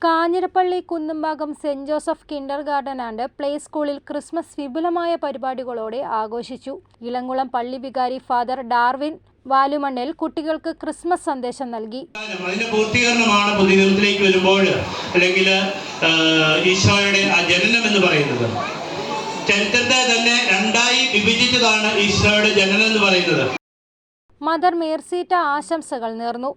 Kanjirappally Kunnumbhagam saint Joseph kindergarten and play സ്കൂളിൽ Christmas വിപുലമായ പരിപാടികളോടെ ആഘോഷിച്ചു. ഇളങ്കുളം പള്ളി വികാരി ഫാദർ ഡാർവിൻ വാലുമണ്ണിൽ കുട്ടികൾക്ക് ക്രിസ്മസ് സന്ദേശം നൽകി. അതിന്റെ പൂർത്തീകരണമാണ് പുതിയ നിയമത്തിലേക്ക് വരുമ്പോൾ അല്ലെങ്കിൽ ഈശോയുടെ ആ ജനനം എന്ന് പറയുന്നത്. ചരിത്രത്തെ തന്നെ രണ്ടായി വിഭജിച്ചതാണ് ഈശോയുടെ ജനനം എന്ന് പറയുന്നത്. മദർ മേഴ്സീറ്റ ആശംസകൾ നേർന്നു.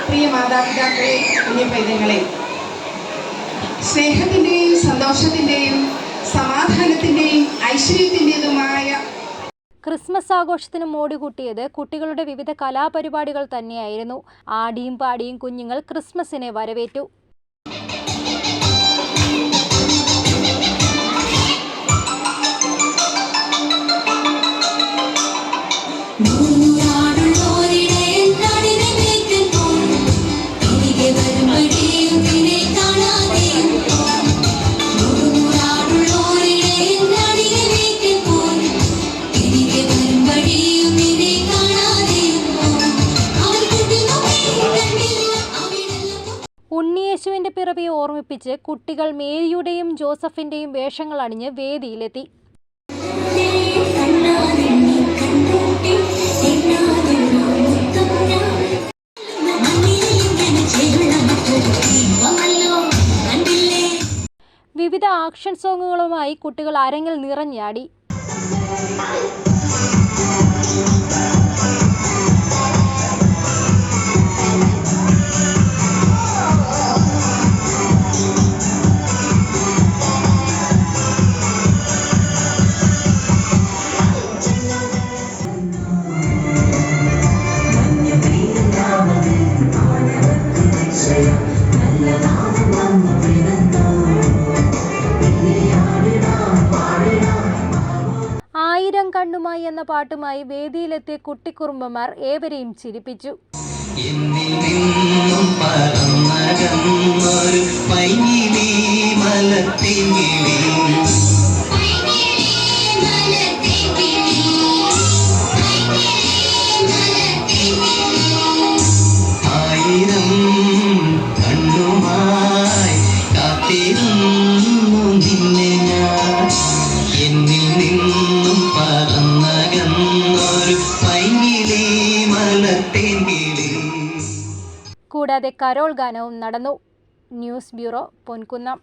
പ്രിയ മാതാപിതാക്കളെ, കുഞ്ഞു പൈതങ്ങളെ, സ്നേഹത്തിൻ്റെയും സന്തോഷത്തിൻ്റെയും സമാധാനത്തിൻ്റെയും ഐശ്വര്യത്തിൻ്റെതുമായ ക്രിസ്മസ് ആഘോഷത്തിന് മോടികൂട്ടിയത് കുട്ടികളുടെ വിവിധ കലാപരിപാടികൾ തന്നെയായിരുന്നു. ആടിയും പാടിയും കുഞ്ഞുങ്ങൾ ക്രിസ്മസിനെ വരവേറ്റു. ഉണ്ണിയേശുവിന്റെ പിറവിയെ ഓർമ്മിപ്പിച്ച് കുട്ടികൾ മേരിയുടെയും ജോസഫിന്റെയും വേഷങ്ങൾ അണിഞ്ഞ് വേദിയിലെത്തി. വിവിധ ആക്ഷൻ സോങ്ങുകളുമായി കുട്ടികൾ അരങ്ങിൽ നിറഞ്ഞാടി. ആയിരം കണ്ണുമായി എന്ന പാട്ടുമായി വേദിയിലെത്തിയ കുട്ടിക്കുറുമ്പന്മാർ ഏവരെയും ചിരിപ്പിച്ചു. കൂടാതെ കരോൾ ഗാനവും നടന്നു. News bureau, Ponkunnam.